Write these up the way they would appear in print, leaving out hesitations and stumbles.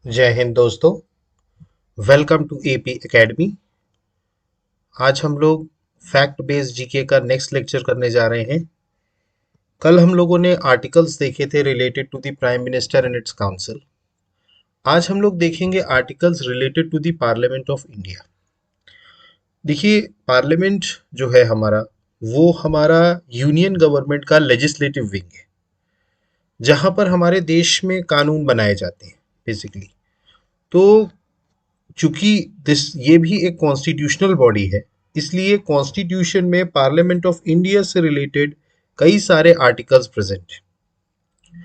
जय हिंद दोस्तों। Welcome to AP academy. आज हम लोग फैक्ट बेस्ड जीके का नेक्स्ट लेक्चर करने जा रहे हैं। कल हम लोगों ने आर्टिकल्स देखे थे related to the prime minister and its council. आज हम लोग देखेंगे articles related to the parliament of India. देखिए, पार्लियामेंट जो है हमारा, वो हमारा यूनियन गवर्नमेंट का लेजिस्लेटिव विंग है, जहां पर हमारे देश में कानून बनाए जाते हैं बेसिकली। तो चूंकि दिस ये भी एक कॉन्स्टिट्यूशनल बॉडी है, इसलिए कॉन्स्टिट्यूशन में पार्लियामेंट ऑफ इंडिया से रिलेटेड कई सारे आर्टिकल्स प्रेजेंट हैं।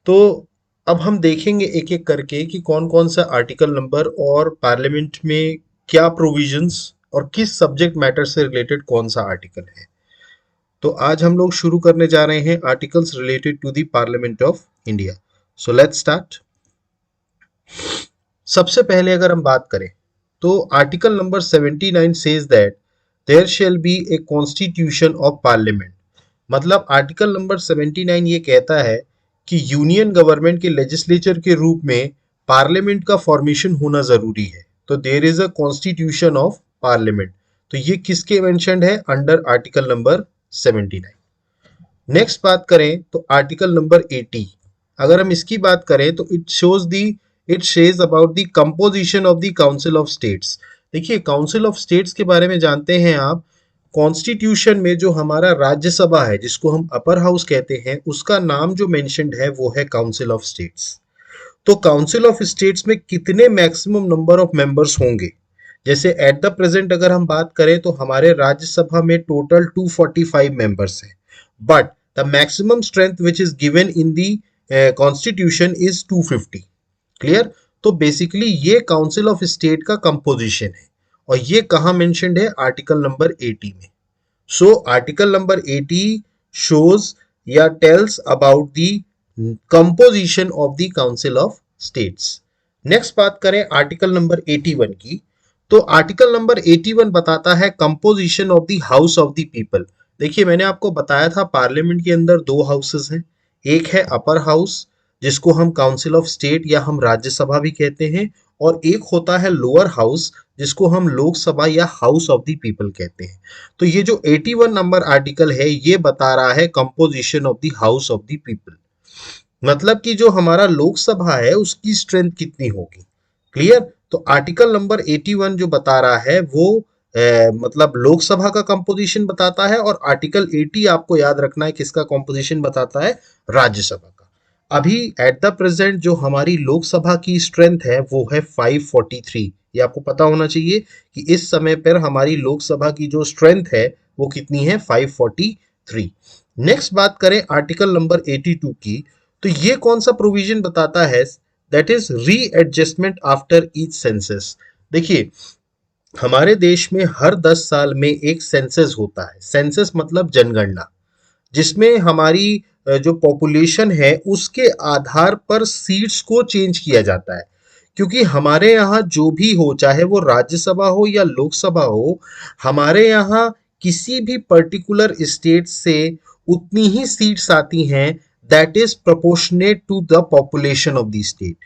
तो अब हम देखेंगे एक एक करके कि कौन कौन सा आर्टिकल नंबर और पार्लियामेंट में क्या प्रोविजंस और किस सब्जेक्ट मैटर से रिलेटेड कौन सा आर्टिकल है। तो आज हम लोग शुरू करने जा रहे हैं articles related to the parliament of India. So let's start. सबसे पहले अगर हम बात करें तो article number 79 says that there shall be a constitution of parliament. मतलब आर्टिकल नंबर 79 ये कहता है कि यूनियन गवर्नमेंट के लेजिस्लेचर के रूप में पार्लियामेंट का फॉर्मेशन होना जरूरी है। तो there is a constitution of parliament. तो ये किसके मेंशन्ड है? Under article number 79। नेक्स्ट बात करें तो आर्टिकल नंबर 80, अगर हम इसकी बात करें तो it says about the composition of the council of states. देखिए, काउंसिल ऑफ स्टेट्स के बारे में जानते हैं आप। कॉन्स्टिट्यूशन में जो हमारा राज्यसभा है, जिसको हम अपर हाउस कहते हैं, उसका नाम जो मेंशन्ड है वो है काउंसिल ऑफ स्टेट्स। तो काउंसिल ऑफ स्टेट्स में कितने मैक्सिमम नंबर ऑफ मेंबर्स होंगे? जैसे एट द प्रेजेंट अगर हम बात करें तो हमारे राज्यसभा में टोटल 245 मेंबर्स हैं, but the maximum strength which is given in the constitution is 250। Clear? तो बेसिकली ये काउंसिल ऑफ स्टेट का कंपोजिशन है और ये कहाँ मेंशन्ड है? आर्टिकल नंबर 80 में। सो आर्टिकल नंबर 80 shows या tells about the composition of the council of states. Next बात करें आर्टिकल नंबर 81 की, तो आर्टिकल नंबर 81 बताता है composition of the house of the people. देखिए, मैंने आपको बताया था पार्लियामेंट के अंदर दो हाउसेस हैं। एक है अपर हाउस, जिसको हम काउंसिल ऑफ स्टेट या हम राज्यसभा भी कहते हैं, और एक होता है लोअर हाउस, जिसको हम लोकसभा या हाउस ऑफ द पीपल कहते हैं। तो ये जो 81 नंबर आर्टिकल है ये बता रहा है composition of the house of the people. मतलब कि जो हमारा लोकसभा है उसकी स्ट्रेंथ कितनी होगी। क्लियर? तो आर्टिकल नंबर 81 जो बता रहा है वो मतलब लोकसभा का कंपोजिशन बताता है, और आर्टिकल 80 आपको याद रखना है किसका कंपोजिशन बताता है? राज्यसभा का। अभी एट द प्रेजेंट जो हमारी लोकसभा की स्ट्रेंथ है वो है 543। ये आपको पता होना चाहिए कि इस समय पर हमारी लोकसभा की जो स्ट्रेंथ है वो कितनी है? 543। नेक्स्ट बात करें आर्टिकल नंबर 82 की, तो ये कौन सा प्रोविजन बताता है? That is readjustment after each census. देखिए, हमारे देश में हर 10 साल में एक सेंसस होता है। सेंसस मतलब जनगणना, जिसमें हमारी जो पॉपुलेशन है उसके आधार पर सीट्स को चेंज किया जाता है। क्योंकि हमारे यहाँ जो भी हो, चाहे वो राज्यसभा हो या लोकसभा हो, हमारे यहाँ किसी भी पर्टिकुलर स्टेट से उतनी ही सीट्स आती हैं that is proportionate to the population of the state.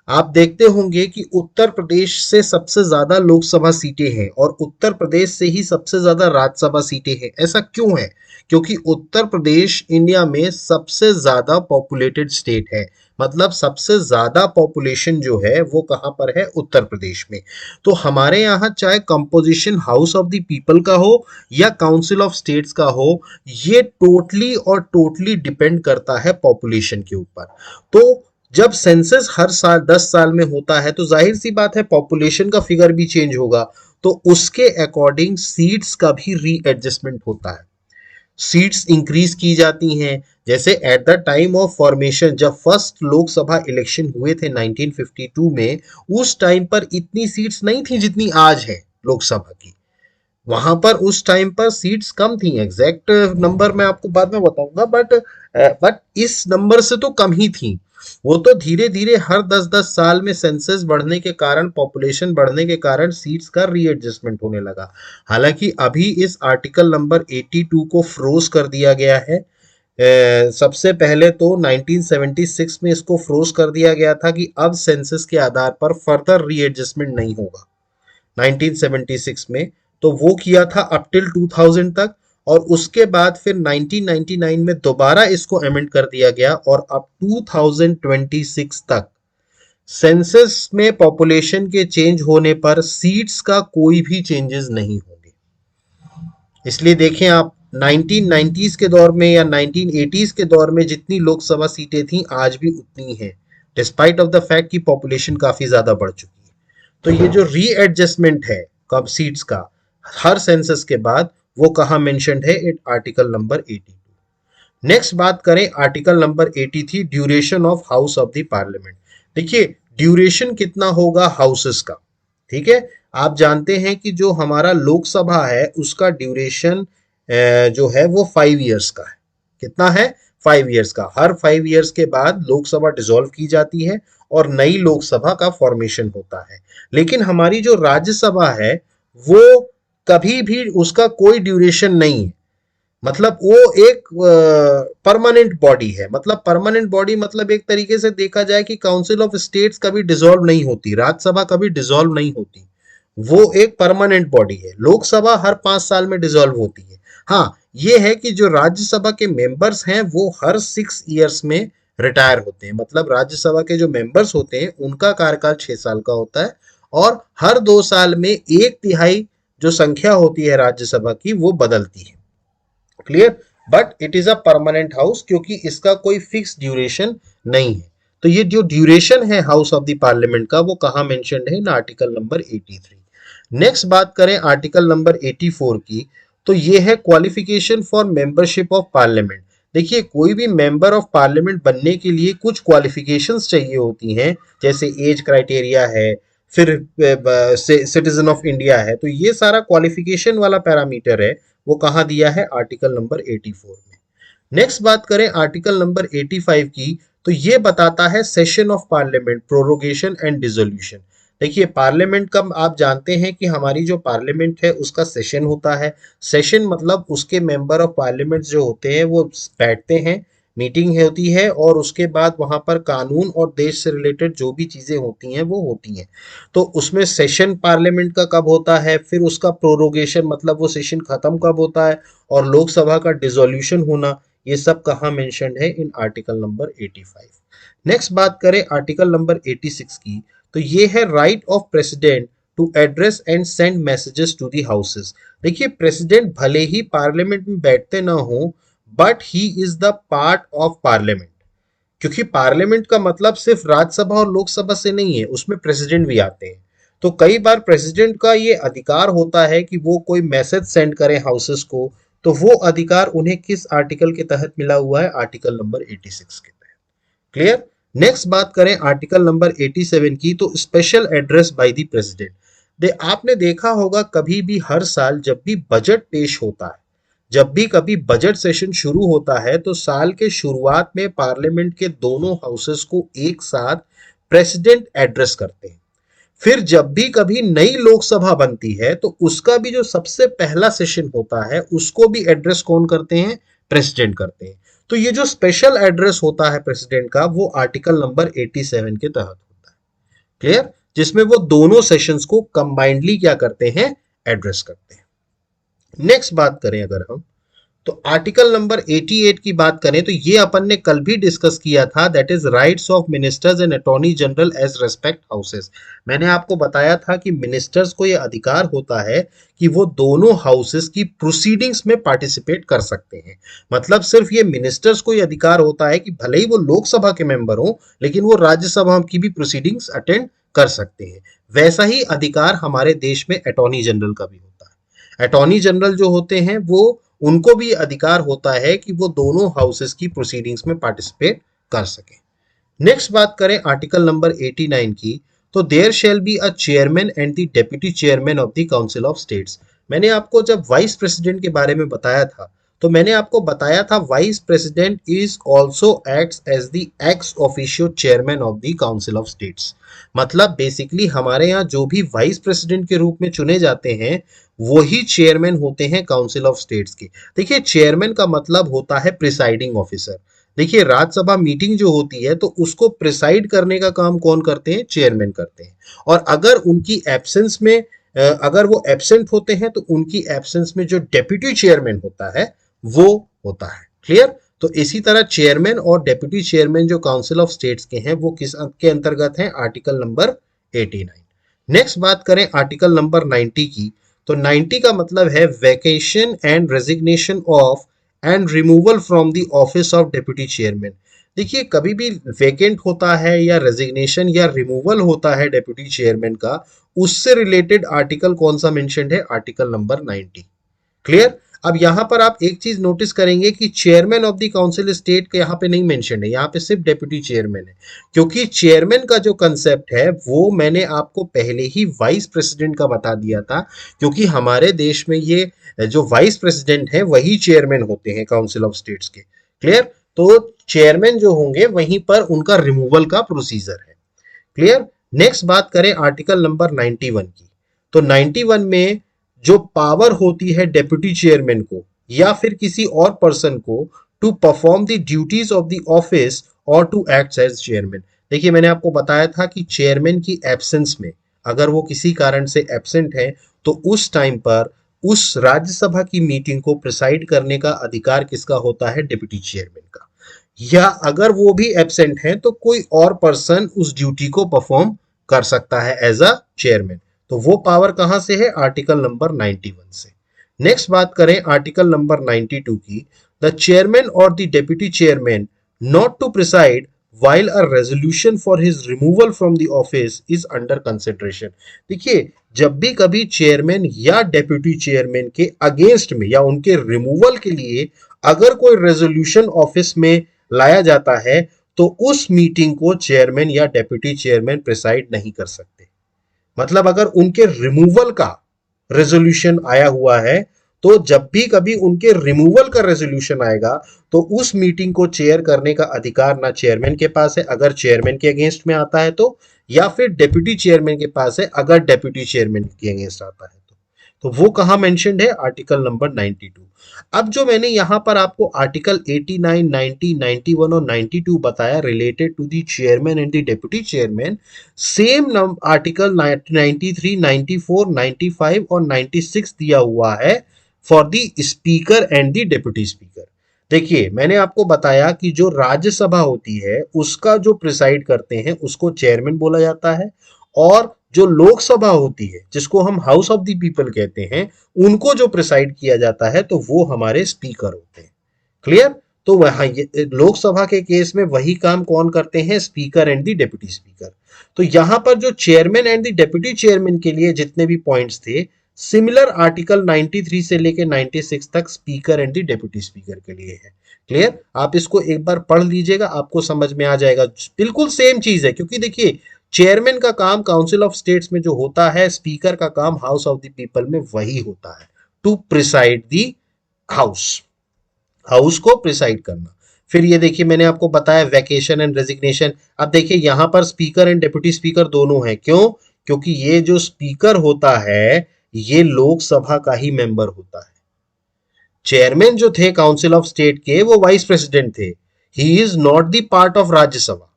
आप देखते होंगे कि उत्तर प्रदेश से सबसे ज्यादा लोकसभा सीटें हैं और उत्तर प्रदेश से ही सबसे ज्यादा राज्यसभा सीटें हैं। ऐसा क्यों है? क्योंकि उत्तर प्रदेश इंडिया में सबसे ज्यादा पॉपुलेटेड स्टेट है। मतलब सबसे ज्यादा पॉपुलेशन जो है वो कहां पर है? उत्तर प्रदेश में। तो हमारे यहाँ चाहे composition house of the people का हो या काउंसिल ऑफ स्टेट्स का हो, ये टोटली और टोटली डिपेंड करता है पॉपुलेशन के ऊपर। तो जब सेंसस हर साल 10 साल में होता है तो जाहिर सी बात है पॉपुलेशन का फिगर भी चेंज होगा, तो उसके अकॉर्डिंग सीट्स का भी रीएडजस्टमेंट होता है। सीट्स इंक्रीज की जाती हैं। जैसे at the time of formation, जब फर्स्ट लोकसभा इलेक्शन हुए थे 1952 में, उस टाइम पर इतनी सीट्स नहीं थी जितनी आज है लोकसभा की। वहां पर उस टाइम पर सीट्स कम थी। एग्जैक्ट नंबर मैं आपको बाद में बताऊंगा, बट इस नंबर से तो कम ही थी। वो तो धीरे धीरे हर 10-10 साल में सेंसस बढ़ने के कारण, पॉपुलेशन बढ़ने के कारण सीट्स का रीएडजस्टमेंट होने लगा। हालांकि अभी इस आर्टिकल नंबर 82 को फ्रोज कर दिया गया है सबसे पहले तो 1976 में इसको फ्रोज कर दिया गया था कि अब सेंसस के आधार पर फर्दर रीएडजस्टमेंट नहीं होगा 1976 में। तो वो किया था अप टिल 2000 तक, और उसके बाद फिर 1999 में दोबारा इसको अमेंड कर दिया गया, और अब 2026 तक सेंसस में पॉपुलेशन के चेंज होने पर सीट्स का कोई भी चेंजेस नहीं होंगे। इसलिए देखें आप 1990s के दौर में या 1980s के दौर में जितनी लोकसभा सीटें थीं आज भी उतनी हैं, डिस्पाइट ऑफ द फैक्ट कि पॉपुलेशन काफी ज्यादा बढ़ चुकी है। तो ये जो रीएडजस्टमेंट है कब सीट्स का हर सेंसस के बाद, वो कहाँ मेंशन्ड है? इन आर्टिकल नंबर 82। नेक्स्ट बात करें article number 83, duration of house of the parliament. देखिए ड्यूरेशन कितना होगा हाउसेस का, ठीक है। आप जानते हैं कि जो हमारा लोकसभा है उसका ड्यूरेशन जो है वो 5 ईयर्स का है। कितना है? 5 ईयर्स का। हर 5 ईयर्स के बाद लोकसभा डिसॉल्व की जाती है और नई लोकसभा का फॉर्मेशन होता है। लेकिन हमारी जो राज्यसभा है वो कभी भी उसका कोई ड्यूरेशन नहीं है, मतलब वो एक परमानेंट बॉडी है। मतलब परमानेंट बॉडी मतलब एक तरीके से देखा जाए कि काउंसिल ऑफ स्टेट्स कभी डिसॉल्व नहीं होती, राज्यसभा कभी डिसॉल्व नहीं होती, वो एक परमानेंट बॉडी है। लोकसभा हर 5 साल में डिसॉल्व होती है। हाँ ये है कि जो राज्यसभा के मेंबर्स हैं वो हर 6 ईयर्स में रिटायर होते हैं। मतलब राज्यसभा के जो मेंबर्स होते हैं उनका कार्यकाल 6 साल का होता है, और हर 2 साल में 1/3 जो संख्या होती है राज्यसभा की वो बदलती है। Clear? But it is a permanent house क्योंकि इसका कोई फिक्स ड्यूरेशन नहीं है। तो ये जो ड्यूरेशन है हाउस ऑफ द पार्लियामेंट का वो कहाँ मेंशन्ड है? इन आर्टिकल नंबर 83। नेक्स्ट बात करें आर्टिकल नंबर 84 की, तो ये है qualification for membership of Parliament. देखिए कोई भी मेंबर ऑफ पार्लियामेंट बनने के लिए कुछ क्वालिफिकेशंस चाहिए होती हैं, जैसे एज क्राइटेरिया है, फिर सिटीजन ऑफ इंडिया है। तो ये सारा क्वालिफिकेशन वाला पैरामीटर है, वो कहाँ दिया है? आर्टिकल नंबर 84 में। नेक्स्ट बात करें आर्टिकल नंबर 85 की, तो ये बताता है session of parliament, prorogation and dissolution. देखिए पार्लियामेंट का आप जानते हैं कि हमारी जो पार्लियामेंट है उसका सेशन होता है। सेशन मतलब उसके मेंबर ऑफ पार्लियामेंट जो होते हैं वो बैठते हैं, मीटिंग होती है, और उसके बाद वहां पर कानून और देश से रिलेटेड जो भी चीजें होती हैं वो होती हैं। तो उसमें सेशन पार्लियामेंट का कब होता है, फिर उसका प्रोरोगेशन मतलब वो सेशन खत्म कब होता है, और लोकसभा का डिसोल्यूशन होना, ये सब कहाँ मेंशन्ड है? इन आर्टिकल नंबर 85। नेक्स्ट बात करें आर्टिकल नंबर 86 की, तो ये है right of president to address and send messages to the houses. देखिए प्रेसिडेंट भले ही पार्लियामेंट में बैठते ना हो, but he is the part of parliament, क्योंकि पार्लियामेंट का मतलब सिर्फ राज्यसभा और लोकसभा से नहीं है, उसमें प्रेसिडेंट भी आते हैं। तो कई बार प्रेसिडेंट का ये अधिकार होता है कि वो कोई मैसेज सेंड करें हाउसेस को, तो वो अधिकार उन्हें किस आर्टिकल के तहत मिला हुआ है? आर्टिकल नंबर 86 के तहत। क्लियर? नेक्स्ट बात करें आर्टिकल नंबर 87 की, तो special address by the president. आपने देखा होगा कभी भी हर साल जब भी बजट पेश होता है, जब भी कभी बजट सेशन शुरू होता है, तो साल के शुरुआत में पार्लियामेंट के दोनों हाउसेस को एक साथ प्रेसिडेंट एड्रेस करते हैं। फिर जब भी कभी नई लोकसभा बनती है तो उसका भी जो सबसे पहला सेशन होता है उसको भी एड्रेस कौन करते हैं? प्रेसिडेंट करते हैं। तो ये जो स्पेशल एड्रेस होता है प्रेसिडेंट का वो आर्टिकल नंबर 87 के तहत होता है। क्लियर? जिसमें वो दोनों सेशंस को कंबाइंडली क्या करते हैं? एड्रेस करते हैं। नेक्स्ट बात करें अगर हम, तो आर्टिकल नंबर 88 की बात करें तो ये अपन ने कल भी डिस्कस किया था, that is rights of ministers and attorney general as respect houses. मैंने आपको बताया था कि मिनिस्टर्स को ये अधिकार होता है कि वो दोनों हाउसेस की प्रोसीडिंग्स में पार्टिसिपेट कर सकते हैं। मतलब सिर्फ ये मिनिस्टर्स को ये अधिकार होता है कि भले ही वो लोकसभा के मेंबर हो लेकिन वो राज्यसभा की भी प्रोसीडिंग्स अटेंड कर सकते हैं। वैसा ही अधिकार हमारे देश में अटॉर्नी जनरल का भी होता है। अटॉर्नी जनरल जो होते हैं वो उनको भी अधिकार होता है कि वो दोनों हाउसेस की प्रोसीडिंग्स में पार्टिसिपेट कर सके। नेक्स्ट बात करें आर्टिकल नंबर 89 की, तो there shall be a chairman and the deputy chairman of the council of States. मैंने आपको जब वाइस प्रेसिडेंट के बारे में बताया था तो मैंने आपको बताया था vice president is also acts as the ex officio chairman of the council of States. मतलब बेसिकली हमारे यहाँ जो भी वाइस प्रेसिडेंट के रूप में चुने जाते हैं वही चेयरमैन होते हैं काउंसिल ऑफ स्टेट्स के। देखिए चेयरमैन का मतलब होता है प्रिसाइडिंग ऑफिसर। देखिए राज्यसभा मीटिंग जो होती है तो उसको प्रिसाइड करने का काम कौन करते हैं? चेयरमैन करते हैं। और अगर उनकी एब्सेंस में अगर वो एब्सेंट होते हैं तो उनकी एब्सेंस में जो डेप्यूटी चेयरमैन होता है वो होता है। क्लियर? तो इसी तरह चेयरमैन और डेप्यूटी चेयरमैन जो काउंसिल ऑफ स्टेट्स के हैं वो किस के अंतर्गत हैं? Article number 89। नेक्स्ट बात करें आर्टिकल नंबर 90 की, तो 90 का मतलब है vacation and resignation of and removal from the office of deputy chairman. देखिए कभी भी वेकेंट होता है या रेजिग्नेशन या रिमूवल होता है डेप्यूटी चेयरमैन का, उससे रिलेटेड आर्टिकल कौन सा मेंशन्ड है? Article number 90। क्लियर? अब यहां पर आप एक चीज नोटिस करेंगे कि chairman of the council state के यहाँ पे नहीं मेंशन है, यहाँ पे सिर्फ डेप्यूटी चेयरमैन है। क्योंकि चेयरमैन का जो कंसेप्ट है वो मैंने आपको पहले ही वाइस प्रेसिडेंट का बता दिया था। क्योंकि हमारे देश में ये जो वाइस प्रेसिडेंट है वही चेयरमैन होते हैं काउंसिल ऑफ स्टेट्स के। क्लियर? तो चेयरमैन जो होंगे वहीं पर उनका रिमूवल का प्रोसीजर है। क्लियर? नेक्स्ट बात करें आर्टिकल नंबर 91 की, तो 91 में जो पावर होती है डेप्यूटी चेयरमैन को या फिर किसी और पर्सन को to perform the duties of the office और टू एक्ट एज चेयरमैन। देखिए मैंने आपको बताया था कि चेयरमैन की एब्सेंस में अगर वो किसी कारण से एब्सेंट है तो उस टाइम पर उस राज्यसभा की मीटिंग को प्रिसाइड करने का अधिकार किसका होता है? डेप्यूटी चेयरमैन का। या अगर वो भी एब्सेंट है तो कोई और पर्सन उस ड्यूटी को परफॉर्म कर सकता है एज अ चेयरमैन। तो वो पावर कहां से है? आर्टिकल नंबर 91 से। नेक्स्ट बात करें आर्टिकल नंबर 92 की, द चेयरमैन और the deputy chairman not to preside while a resolution for his removal from the office is under consideration। देखिए जब भी कभी चेयरमैन या डेप्यूटी चेयरमैन के अगेंस्ट में या उनके रिमूवल के लिए अगर कोई रेजोल्यूशन ऑफिस में लाया जाता है तो उस मीटिंग को चेयरमैन या डेप्यूटी चेयरमैन प्रिसाइड नहीं कर सकते। मतलब अगर उनके रिमूवल का रेजोल्यूशन आया हुआ है तो जब भी कभी उनके रिमूवल का रेजोल्यूशन आएगा तो उस मीटिंग को चेयर करने का अधिकार ना चेयरमैन के पास है अगर चेयरमैन के अगेंस्ट में आता है तो, या फिर डेप्यूटी चेयरमैन के पास है अगर डेप्यूटी चेयरमैन के अगेंस्ट आता है तो वो कहां मेंशन्ड है? Article number 92। अब जो मैंने यहां पर आपको आर्टिकल 89, 90, 91 और 92 बताया related to the chairman and the deputy chairman, same article 93, 94, 95 और 96 दिया हुआ है for the speaker and the deputy speaker. देखिए मैंने आपको बताया कि जो राज्यसभा होती है उसका जो प्रिसाइड करते हैं उसको चेयरमैन बोला जाता है, और जो लोकसभा होती है जिसको हम हाउस ऑफ द पीपल कहते हैं उनको जो प्रिसाइड किया जाता है तो वो हमारे स्पीकर होते हैं। क्लियर? तो वहां लोकसभा के केस में वही काम कौन करते हैं? Speaker and the deputy speaker. तो यहां पर जो chairman and the deputy chairman के लिए जितने भी पॉइंट्स थे सिमिलर आर्टिकल 93 से लेके 96 तक speaker and the deputy speaker के लिए है। क्लियर? आप इसको एक बार पढ़ लीजिएगा आपको समझ में आ जाएगा। बिल्कुल सेम चीज है क्योंकि देखिए चेयरमैन का काम काउंसिल ऑफ स्टेट्स में जो होता है, स्पीकर का काम हाउस ऑफ द पीपल में वही होता है, to preside the house, house को प्रिसाइड करना। फिर ये देखिए मैंने आपको बताया वैकेशन एंड रेजिग्नेशन। अब देखिए यहां पर स्पीकर एंड डेप्यूटी स्पीकर दोनों हैं। क्यों? क्योंकि ये जो स्पीकर होता है ये लोकसभा का ही मेंबर होता है। चेयरमैन जो थे काउंसिल ऑफ स्टेट के वो वाइस प्रेसिडेंट थे। He is not the part of Rajya Sabha,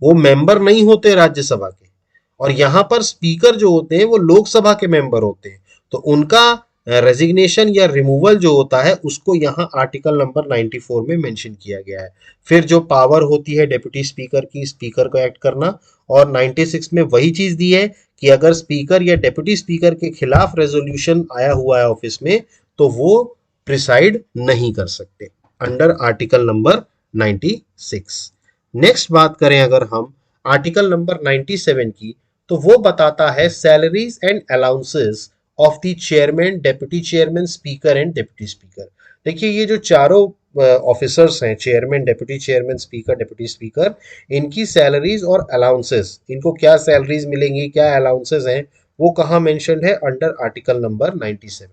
वो मेंबर नहीं होते राज्यसभा के। और यहां पर स्पीकर जो होते हैं वो लोकसभा के मेंबर होते हैं। तो उनका रेजिग्नेशन या रिमूवल जो होता है उसको यहाँ आर्टिकल नंबर 94 में मेंशन किया गया है। फिर जो पावर होती है डेप्यूटी स्पीकर की, स्पीकर को एक्ट करना, और 96 में वही चीज दी है कि अगर स्पीकर या डेप्यूटी स्पीकर के खिलाफ रेजोल्यूशन आया हुआ है ऑफिस में तो वो प्रिसाइड नहीं कर सकते अंडर आर्टिकल नंबर 96। नेक्स्ट बात करें अगर हम आर्टिकल नंबर 97 की, तो वो बताता है salaries and allowances of the chairman, deputy chairman, speaker and deputy speaker. देखिए ये जो चारों ऑफिसर्स हैं, chairman, deputy chairman, speaker, deputy speaker, इनकी सैलरीज और अलाउंसेस, इनको क्या सैलरीज मिलेंगी, क्या अलाउंसेस हैं, वो कहाँ मेंशन्ड है? Under article number 97।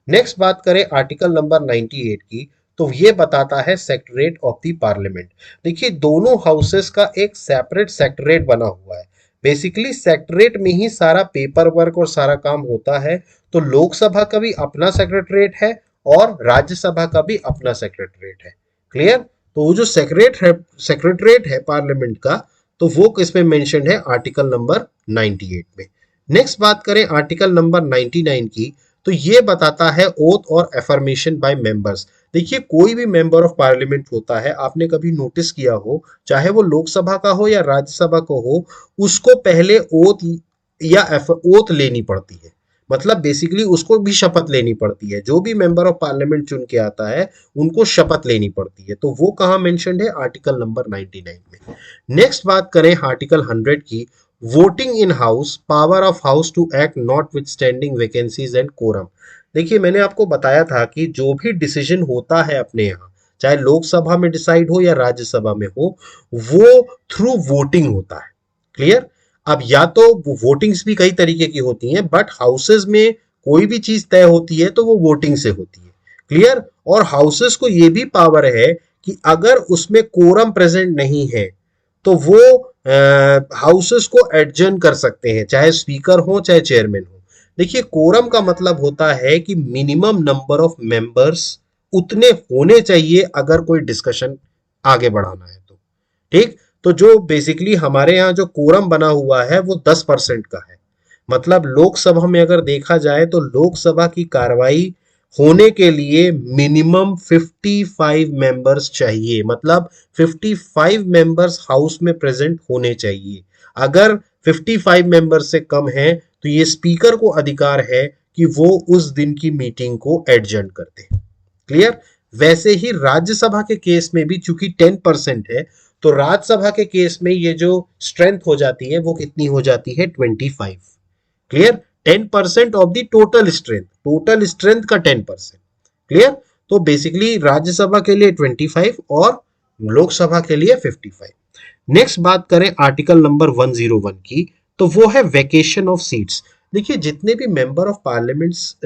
नेक्स्ट बात करें आर्टिकल नंबर 98 की, तो ये बताता है सेक्रेटरीट ऑफ द पार्लियामेंट। देखिए दोनों हाउसेस का एक सेपरेट सेक्रेटरीट बना हुआ है। बेसिकली सेक्रेटरीट में ही सारा पेपर वर्क और सारा काम होता है। तो लोकसभा का भी अपना सेक्रेटरीट है और राज्यसभा का भी अपना सेक्रेटरीट है। क्लियर? तो वो जो सेक्रेटरीट है पार्लियामेंट का, तो वो किसमें मेंशन है? आर्टिकल नंबर 98 में। नेक्स्ट बात करें आर्टिकल नंबर 99 की, तो ये बताता है ओथ और एफर्मेशन बाय मेंबर्स। देखिए कोई भी मेंबर ऑफ पार्लियामेंट होता है, आपने कभी नोटिस किया हो, चाहे वो लोकसभा का हो या राज्यसभा का हो, उसको पहले ओथ या ओथ लेनी पड़ती है। मतलब बेसिकली उसको भी शपथ लेनी पड़ती है। जो भी मेंबर ऑफ पार्लियामेंट चुन के आता है उनको शपथ लेनी पड़ती है। तो वो कहाँ मेंशन्ड है? आर्टिकल नंबर 99 में। नेक्स्ट बात करें आर्टिकल 100 की, voting in house, power of house to act notwithstanding vacancies and quorum. देखिए मैंने आपको बताया था कि जो भी डिसीजन होता है अपने यहाँ, चाहे लोकसभा में डिसाइड हो या राज्यसभा में हो, वो थ्रू वोटिंग होता है। क्लियर? अब या तो वोटिंग्स भी कई तरीके की होती हैं, बट हाउसेस में कोई भी चीज तय होती है तो वो वोटिंग से होती है। क्लियर? और हाउसेस को ये भी पावर है कि अगर उसमें कोरम प्रेजेंट नहीं है तो वो हाउसेस को एडजर्न कर सकते हैं, चाहे स्पीकर हो चाहे चेयरमैन हो। देखिए कोरम का मतलब होता है कि मिनिमम नंबर ऑफ मेंबर्स उतने होने चाहिए अगर कोई डिस्कशन आगे बढ़ाना है तो। ठीक? तो जो बेसिकली हमारे यहाँ जो कोरम बना हुआ है वो 10% का है। मतलब लोकसभा में अगर देखा जाए तो लोकसभा की कार्रवाई होने के लिए मिनिमम 55 मेंबर्स चाहिए। मतलब 55 मेंबर्स हाउस में प्रेजेंट होने चाहिए। अगर 55 मेंबर्स से कम है तो ये स्पीकर को अधिकार है कि वो उस दिन की मीटिंग को एडजर्न कर दे। क्लियर? वैसे ही राज्यसभा के केस में भी चूंकि 10% है, तो राज्यसभा के केस में ये जो स्ट्रेंथ हो जाती है वो कितनी हो जाती है? 25। Clear? 10% of the total strength का 10%। क्लियर? तो बेसिकली राज्यसभा के लिए 25 और लोकसभा के लिए 55। नेक्स्ट बात करें आर्टिकल नंबर 101 की, तो वो है वेकेशन ऑफ सीट्स। देखिए जितने भी मेंबर ऑफ पार्लियामेंट्स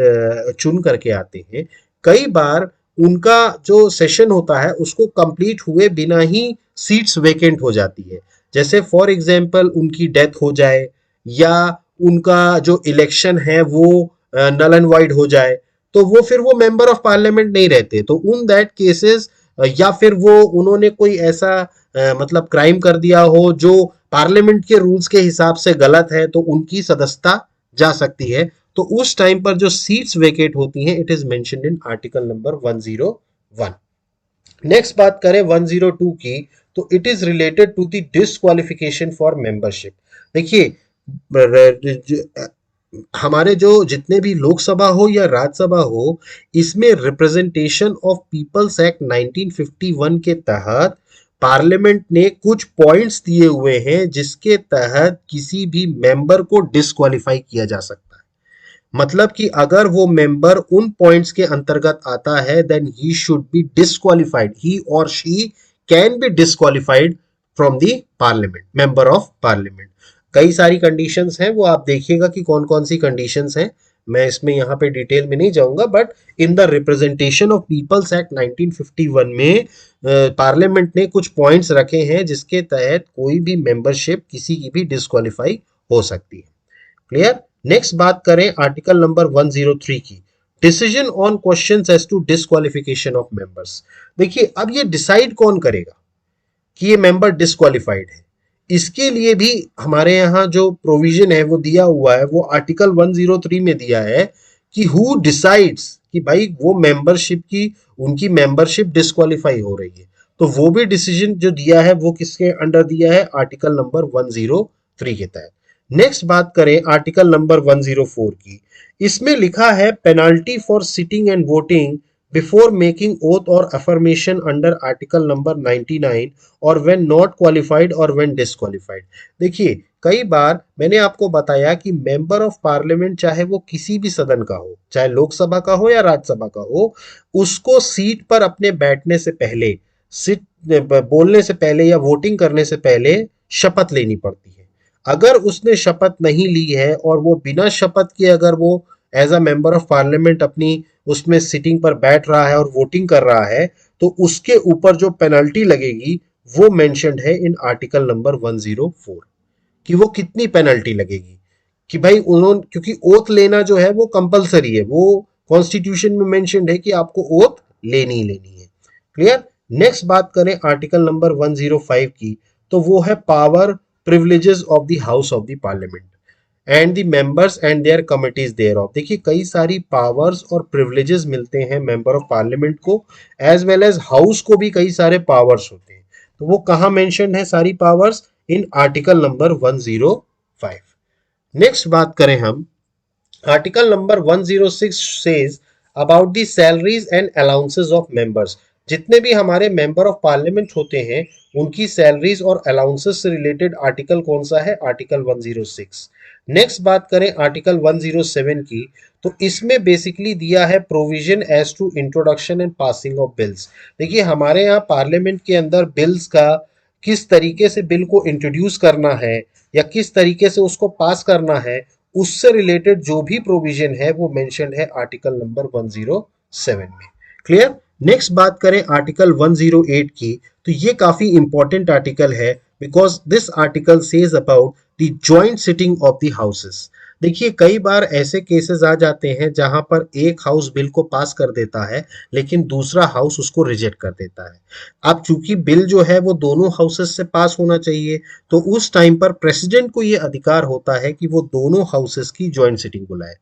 चुन करके आते हैं, कई बार उनका जो सेशन होता है उसको कंप्लीट हुए बिना ही सीट्स वेकेंट हो जाती है। जैसे फॉर एग्जांपल उनकी डेथ हो जाए या उनका जो इलेक्शन है वो नल एंड वाइड हो जाए, तो वो फिर वो मेंबर ऑफ पार्लियामेंट नहीं रहते। तो उन दैट केसेस, या फिर वो उन्होंने कोई ऐसा मतलब क्राइम कर दिया हो जो पार्लियामेंट के रूल्स के हिसाब से गलत है, तो उनकी सदस्यता जा सकती है। तो उस टाइम पर जो सीट्स वेकेट होती हैं, it is mentioned in article number 101। Next बात करें 102 की, तो it is related to the disqualification for membership. देखिए हमारे जो जितने भी लोकसभा हो या राज्यसभा हो, इसमें रिप्रेजेंटेशन ऑफ पीपल्स एक्ट 1951 के तहत पार्लियामेंट ने कुछ पॉइंट्स दिए हुए हैं जिसके तहत किसी भी मेंबर को डिस्क्वालीफाई किया जा सकता है। मतलब कि अगर वो मेंबर उन पॉइंट्स के अंतर्गत आता है, then he should be disqualified, he और she can be disqualified from the parliament, member of parliament. कई सारी कंडीशंस हैं, वो आप देखिएगा कि कौन कौन सी कंडीशंस हैं। मैं इसमें यहाँ पे डिटेल में नहीं जाऊंगा, but in the Representation of People's Act 1951 में पार्लियामेंट ने कुछ पॉइंट्स रखे हैं जिसके तहत कोई भी मेंबरशिप किसी की भी डिस्क्वालीफाई हो सकती है। क्लियर? नेक्स्ट बात करें आर्टिकल नंबर 103 की, decision on questions as to disqualification of members. देखिए अब ये डिसाइड कौन करेगा कि ये मेंबर डिस्क्वालिफाइड है? इसके लिए भी हमारे यहाँ जो प्रोविजन है वो दिया हुआ है, वो आर्टिकल 103 में दिया है कि हु डिसाइड्स कि भाई वो मेंबरशिप की, उनकी मेंबरशिप डिस्क्वालीफाई हो रही है। तो वो भी डिसीजन जो दिया है वो किसके अंडर दिया है? आर्टिकल नंबर 103 के तहत। नेक्स्ट बात करें आर्टिकल नंबर 104 की, इसमें लिखा है penalty for sitting and voting before making oath और अफर्मेशन अंडर आर्टिकल नंबर 99 और व्हेन नॉट क्वालिफाइड और व्हेन डिस्क्वालिफाइड। देखिए कई बार मैंने आपको बताया कि मेंबर ऑफ पार्लियामेंट चाहे वो किसी भी सदन का हो, चाहे लोकसभा का हो या राज्यसभा का हो, उसको सीट पर अपने बैठने से पहले, सीट बोलने से पहले या वोटिंग करने से पहले शपथ लेनी पड़ती है। अगर उसने शपथ नहीं ली है और वो बिना शपथ के अगर वो as a member of Parliament अपनी उसमें सिटिंग पर बैठ रहा है और वोटिंग कर रहा है, तो उसके ऊपर जो पेनल्टी लगेगी वो मेंशन्ड है इन आर्टिकल नंबर 104 कि वो कितनी पेनल्टी लगेगी। कि भाई उन्होंने, क्योंकि ओथ लेना जो है वो कंपलसरी है, वो कॉन्स्टिट्यूशन में मेंशन्ड है कि आपको ओथ लेनी ही लेनी है। क्लियर। नेक्स्ट बात करें आर्टिकल नंबर 105 की, तो वो है power privileges of the house of the Parliament and the members and their committees thereof. देखिए कई सारी पावर्स और प्रिविलेजेस मिलते हैं मेंबर ऑफ पार्लियामेंट को, एज वेल एज हाउस को भी कई सारे पावर्स होते हैं। तो वो कहाँ मेंशन है सारी पावर्स? इन आर्टिकल नंबर 105। नेक्स्ट बात करें हम, article number 106 says about the salaries and allowances of members. जितने भी हमारे मेंबर ऑफ पार्लियामेंट होते हैं उनकी सैलरीज और अलाउंसेस से रिलेटेड आर्टिकल कौन सा है? आर्टिकल 106। नेक्स्ट बात करें आर्टिकल 107 की, तो इसमें बेसिकली दिया है provision as to introduction and passing of bills. देखिए हमारे यहाँ पार्लियामेंट के अंदर बिल्स का किस तरीके से बिल को इंट्रोड्यूस करना है या किस तरीके से उसको पास करना है, उससे रिलेटेड जो भी प्रोविजन है वो मेंशन्ड है आर्टिकल नंबर 107 में। क्लियर। नेक्स्ट बात करें आर्टिकल 108 की, तो ये काफी इंपॉर्टेंट आर्टिकल है because this article says about the joint sitting of the houses. देखिए कई बार ऐसे केसेस आ जाते हैं जहां पर एक हाउस बिल को पास कर देता है लेकिन दूसरा हाउस उसको रिजेक्ट कर देता है। अब चूंकि बिल जो है वो दोनों हाउसेस से पास होना चाहिए, तो उस टाइम पर प्रेसिडेंट को ये अधिकार होता है कि वो दोनों हाउसेस की जॉइंट सिटिंग बुलाए।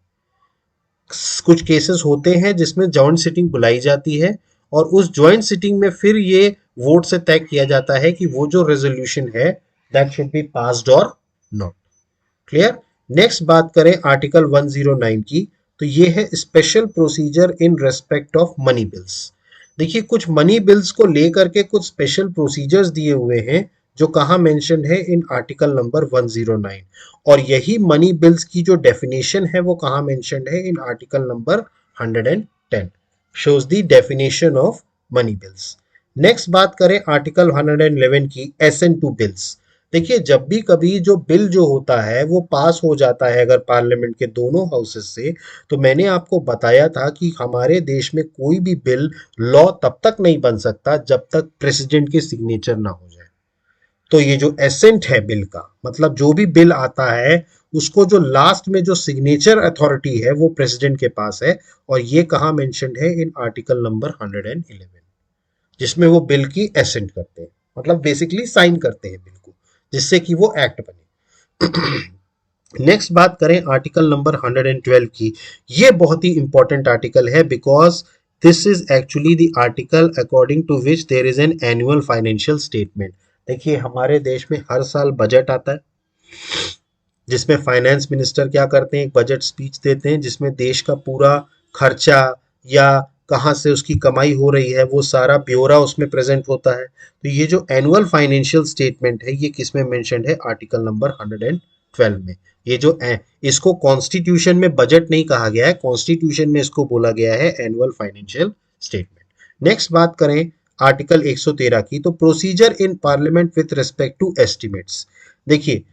कुछ केसेस होते हैं जिसमें जॉइंट सिटिंग बुलाई जाती है और उस जॉइंट सिटिंग में फिर ये वोट से तय किया जाता है कि वो जो रेजोल्यूशन है दैट शुड बी पास्ड और नॉट। क्लियर। नेक्स्ट बात करें आर्टिकल 109 की, तो ये है special procedure in respect of money bills. देखिए कुछ मनी बिल्स को लेकर के कुछ स्पेशल प्रोसीजर्स दिए हुए हैं जो कहाँ मेंशन है? इन आर्टिकल नंबर 109। और यही मनी बिल्स की जो डेफिनेशन है वो कहाँ मेंशन है? इन article number 110 shows the definition of money bills. Next बात करें आर्टिकल 111 की, एसेंट टू बिल्स। देखिए जब भी कभी जो बिल जो होता है वो पास हो जाता है अगर पार्लियामेंट के दोनों हाउसेस से, तो मैंने आपको बताया था कि हमारे देश में कोई भी बिल लॉ तब तक नहीं बन सकता जब तक प्रेसिडेंट के सिग्नेचर ना हो जाए। तो ये जो एसेंट है बिल का, मतलब जो भी बिल आता है उसको जो लास्ट में जो सिग्नेचर अथॉरिटी है वो प्रेसिडेंट के पास है, और ये कहाँ मेंशन्ड है? इन आर्टिकल नंबर 111, जिसमें वो बिल की एसेंट करते हैं, मतलब बेसिकली साइन करते हैं बिल को, जिससे कि वो एक्ट बने। नेक्स्ट बात करें आर्टिकल नंबर 112 की, ये बहुत ही इंपॉर्टेंट आर्टिकल है because this is actually the article according to which there is an annual financial statement. देखिए हमारे देश में हर साल बजट आता है जिसमें फाइनेंस मिनिस्टर क्या करते हैं? एक बजट स्पीच देते हैं जिसमें देश का पूरा खर्चा या कहाँ से उसकी कमाई हो रही है वो सारा ब्यौरा उसमें प्रेजेंट होता है। तो ये जो एनुअल फाइनेंशियल स्टेटमेंट है ये किसमें मेंशन्ड है? आर्टिकल नंबर 112 में। ये जो इसको कॉन्स्टिट्यूशन में बजट नहीं कहा गया है, कॉन्स्टिट्यूशन में इसको बोला गया है एनुअल फाइनेंशियल स्टेटमेंट। नेक्स्ट बात करें आर्टिकल 113 की, तो procedure in Parliament with respect to estimates. देखिए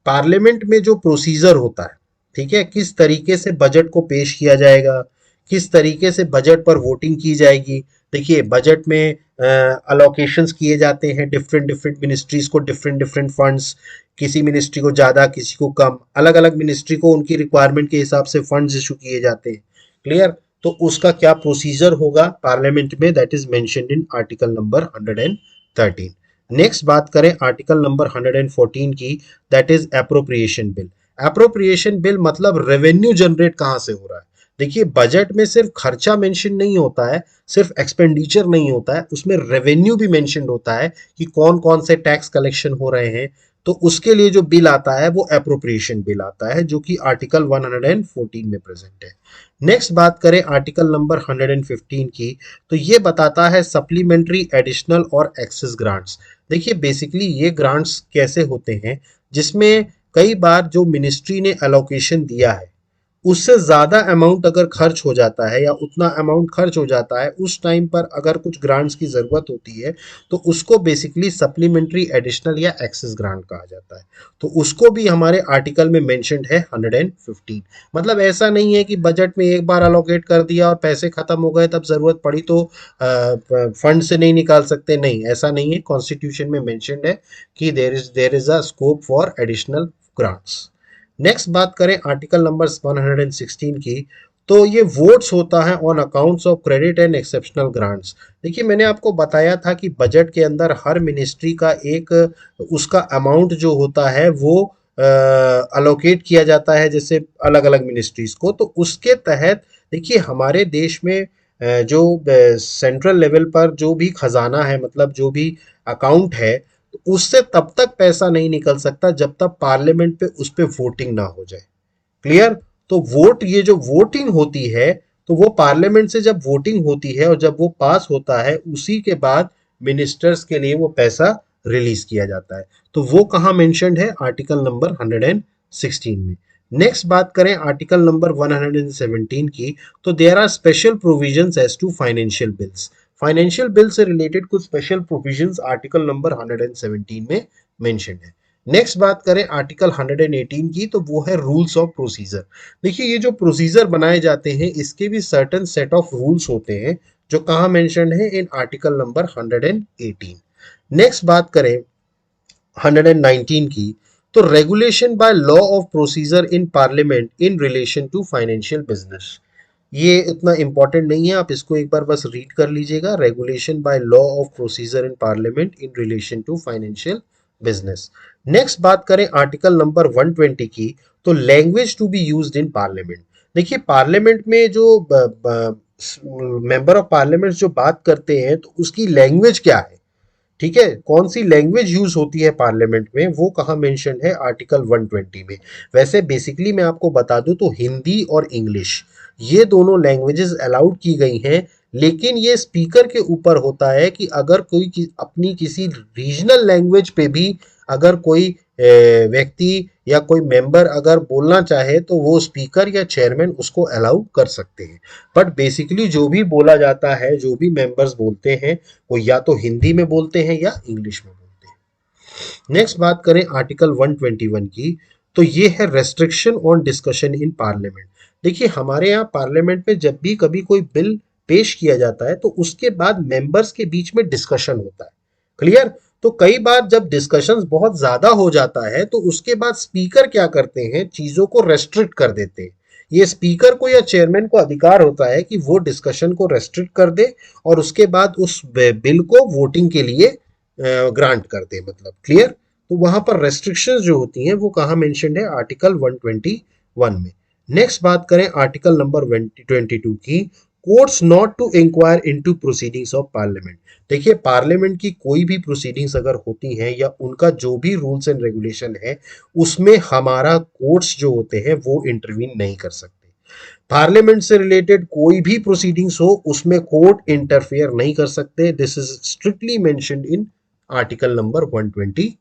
पार्लियामेंट में जो प्रोसीजर होता है, ठीक है, किस तरीके से बजट को पेश किया जाएगा, किस तरीके से बजट पर वोटिंग की जाएगी। देखिए बजट में अलोकेशंस किए जाते हैं डिफरेंट डिफरेंट मिनिस्ट्रीज को, डिफरेंट डिफरेंट फंड्स, किसी मिनिस्ट्री को ज़्यादा किसी को कम, अलग अलग मिनिस्ट्री को उनकी रिक्वायरमेंट के हिसाब से फंड्स इशू किए जाते हैं। क्लियर। तो उसका क्या प्रोसीजर होगा पार्लियामेंट में, that is mentioned in article number 113। Next बात करें आर्टिकल नंबर 114 की, that is appropriation bill. Appropriation bill मतलब रेवेन्यू जनरेट कहाँ से हो रहा है। देखिए बजट में सिर्फ खर्चा मेंशन नहीं होता है, सिर्फ एक्सपेंडिचर नहीं होता है, उसमें रेवेन्यू भी मेंशन होता है कि कौन कौन से टैक्स कलेक्शन हो रहे हैं। तो उसके लिए जो बिल आता है वो एप्रोप्रिएशन बिल आता है जो कि आर्टिकल 114 में प्रेजेंट है। नेक्स्ट बात करें आर्टिकल नंबर 115 की, तो ये बताता है सप्लीमेंट्री, एडिशनल और एक्सेस ग्रांट्स। देखिए बेसिकली ये ग्रांट्स कैसे होते हैं, जिसमें कई बार जो मिनिस्ट्री ने अलोकेशन दिया है उससे ज़्यादा अमाउंट अगर खर्च हो जाता है या उतना अमाउंट खर्च हो जाता है उस टाइम पर अगर कुछ ग्रांट्स की ज़रूरत होती है तो उसको बेसिकली सप्लीमेंट्री एडिशनल या एक्सेस ग्रांट कहा जाता है। तो उसको भी हमारे आर्टिकल में मेंशन्ड है 115। मतलब ऐसा नहीं है कि बजट में एक बार अलोकेट कर दिया और पैसे खत्म हो गए, तब ज़रूरत पड़ी तो फंड से नहीं निकाल सकते, नहीं ऐसा नहीं है। कॉन्स्टिट्यूशन में मेंशन्ड है कि there is a scope for additional grants. Next बात करें आर्टिकल नंबर 116 की, तो ये वोट्स होता है on accounts of credit and exceptional grants. देखिए मैंने आपको बताया था कि बजट के अंदर हर मिनिस्ट्री का एक उसका अमाउंट जो होता है वो अलोकेट किया जाता है जैसे अलग अलग मिनिस्ट्रीज को। तो उसके तहत देखिए हमारे देश में जो सेंट्रल लेवल पर जो भी खजाना है, मतलब जो भी अकाउंट है, तो उससे तब तक पैसा नहीं निकल सकता जब तक पार्लियामेंट पे उस पे वोटिंग ना हो जाए। क्लियर? तो वोट, ये जो वोटिंग होती है, तो वो पार्लियामेंट से जब वोटिंग होती है और जब वो पास होता है उसी के बाद मिनिस्टर्स के लिए वो पैसा रिलीज किया जाता है। तो वो कहाँ मेंशन्ड है? आर्टिकल नंबर 116 में। नेक्स्ट बात करें आर्टिकल नंबर 117 की, तो there are special provisions as to financial bills. Financial bill से रिलेटेड कुछ स्पेशल प्रोविजंस आर्टिकल नंबर 117 में मेंशन्ड है। नेक्स्ट बात करें आर्टिकल 118 की, तो वो है रूल्स ऑफ प्रोसीजर। देखिए ये जो प्रोसीजर बनाए जाते हैं इसके भी सर्टेन सेट ऑफ रूल्स होते हैं जो कहाँ मेंशन्ड है? इन आर्टिकल नंबर 118। नेक्स्ट बात करें 119 की, तो regulation by law of procedure in Parliament in relation to financial business. ये इतना इंपॉर्टेंट नहीं है, आप इसको एक बार बस रीड कर लीजिएगा। Regulation by law of procedure in Parliament in relation to financial business. Next बात करें आर्टिकल नंबर 120 की, तो language to be used in Parliament. देखिए पार्लियामेंट में जो मेंबर ऑफ पार्लियामेंट जो बात करते हैं तो उसकी लैंग्वेज क्या है, ठीक है, कौन सी लैंग्वेज यूज होती है पार्लियामेंट में, वो कहाँ मेंशन है? आर्टिकल 120 में। वैसे बेसिकली मैं आपको बता दूं तो हिंदी और इंग्लिश ये दोनों लैंग्वेजेस अलाउड की गई हैं, लेकिन ये स्पीकर के ऊपर होता है कि अगर कोई अपनी किसी रीजनल लैंग्वेज पे भी अगर कोई व्यक्ति या कोई मेंबर अगर बोलना चाहे तो वो स्पीकर या चेयरमैन उसको अलाउ कर सकते हैं। बट बेसिकली जो भी बोला जाता है, जो भी मेंबर्स बोलते हैं, वो या तो हिंदी में बोलते हैं या इंग्लिश में बोलते हैं। नेक्स्ट बात करें आर्टिकल 121 की, तो ये है restriction on discussion in Parliament. देखिए हमारे यहाँ पार्लियामेंट में जब भी कभी कोई बिल पेश किया जाता है तो उसके बाद मेंबर्स के बीच में डिस्कशन होता है। क्लियर? तो कई बार जब डिस्कशंस बहुत ज्यादा हो जाता है तो उसके बाद स्पीकर क्या करते हैं? चीजों को रेस्ट्रिक्ट कर देते हैं। ये स्पीकर को या चेयरमैन को अधिकार होता है कि वो डिस्कशन को रेस्ट्रिक्ट कर दे और उसके बाद उस बिल को वोटिंग के लिए ग्रांट कर दे, मतलब क्लियर। तो वहां पर रेस्ट्रिक्शंस जो होती हैं वो कहाँ मेंशन्ड है? आर्टिकल 121 में। नेक्स्ट बात करें आर्टिकल नंबर 22 की, courts not to inquire into proceedings of Parliament. देखिए पार्लियामेंट की कोई भी प्रोसीडिंग्स अगर होती हैं या उनका जो भी रूल्स एंड रेगुलेशन है उसमें हमारा कोर्ट्स जो होते हैं वो इंटरवीन नहीं कर सकते। पार्लियामेंट से रिलेटेड कोई भी प्रोसीडिंग्स हो उसमें कोर्ट इंटरफेयर नहीं कर सकते। This is strictly mentioned in article number 122।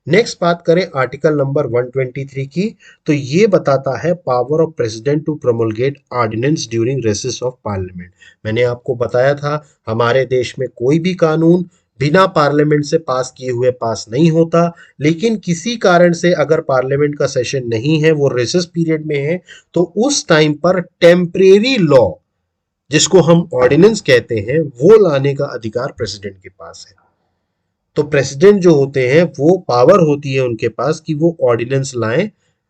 Next बात करें आर्टिकल नंबर 123 की, तो ये बताता है power of president to promulgate ordinance during recess of parliament. मैंने आपको बताया था हमारे देश में कोई भी कानून बिना पार्लियामेंट से पास किए हुए पास नहीं होता, लेकिन किसी कारण से अगर पार्लियामेंट का सेशन नहीं है, वो रेसेस पीरियड में है, तो उस टाइम पर टेम्परेरी लॉ जिसको हम ऑर्डिनेंस कहते हैं वो लाने का अधिकार प्रेसिडेंट के पास है। तो प्रेसिडेंट जो होते हैं वो पावर होती है उनके पास कि वो ऑर्डिनेंस लाएं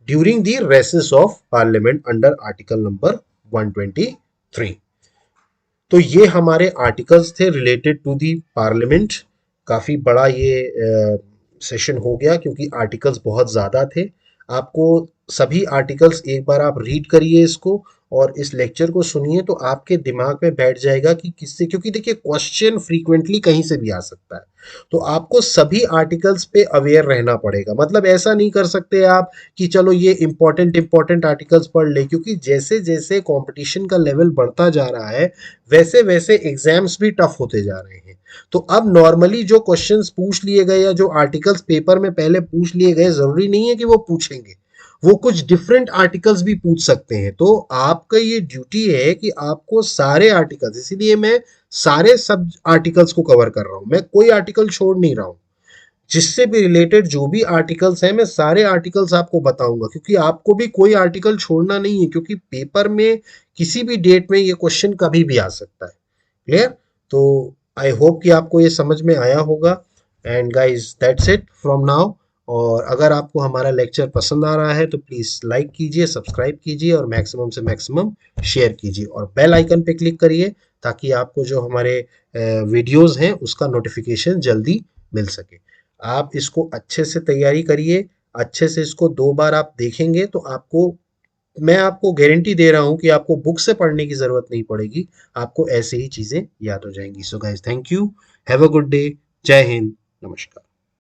during the recess of Parliament under article number 123। तो ये हमारे आर्टिकल्स थे रिलेटेड टू दी पार्लियामेंट। काफ़ी बड़ा ये सेशन हो गया क्योंकि आर्टिकल्स बहुत ज़्यादा थे। आपको सभी आर्टिकल्स एक बार आप रीड करिए इसको और इस लेक्चर को सुनिए तो आपके दिमाग में बैठ जाएगा कि किससे, क्योंकि देखिए क्वेश्चन फ्रीक्वेंटली कहीं से भी आ सकता है। तो आपको सभी आर्टिकल्स पे अवेयर रहना पड़ेगा। मतलब ऐसा नहीं कर सकते आप कि चलो ये इंपॉर्टेंट आर्टिकल्स पढ़ ले, क्योंकि जैसे जैसे कंपटीशन का लेवल बढ़ता जा रहा है वैसे वैसे एग्जाम्स भी टफ होते जा रहे हैं। तो अब नॉर्मली जो क्वेश्चंस पूछ लिए गए या जो आर्टिकल्स पेपर में पहले पूछ लिए गए जरूरी नहीं है कि वो पूछेंगे। वो कुछ डिफरेंट आर्टिकल्स भी पूछ सकते हैं। तो आपका ये ड्यूटी है कि आपको सारे आर्टिकल्स, इसीलिए मैं सारे सब आर्टिकल्स को कवर कर रहा हूं, मैं कोई आर्टिकल छोड़ नहीं रहा हूं। जिससे भी रिलेटेड जो भी आर्टिकल्स हैं मैं सारे आर्टिकल्स आपको बताऊंगा, क्योंकि आपको भी कोई आर्टिकल छोड़ना नहीं है, क्योंकि पेपर में किसी भी डेट में ये क्वेश्चन कभी भी आ सकता है। क्लियर? तो आई होप कि आपको ये समझ में आया होगा। And guys that's it from now. और अगर आपको हमारा लेक्चर पसंद आ रहा है तो प्लीज़ लाइक कीजिए, सब्सक्राइब कीजिए और मैक्सिमम से मैक्सिमम शेयर कीजिए और बेल आइकन पे क्लिक करिए, ताकि आपको जो हमारे वीडियोस हैं उसका नोटिफिकेशन जल्दी मिल सके। आप इसको अच्छे से तैयारी करिए, अच्छे से इसको 2 बार आप देखेंगे तो आपको, मैं आपको गारंटी दे रहा हूँ कि आपको बुक से पढ़ने की ज़रूरत नहीं पड़ेगी, आपको ऐसे ही चीज़ें याद हो जाएँगी। So guys thank you, have a good day, जय हिंद, नमस्कार।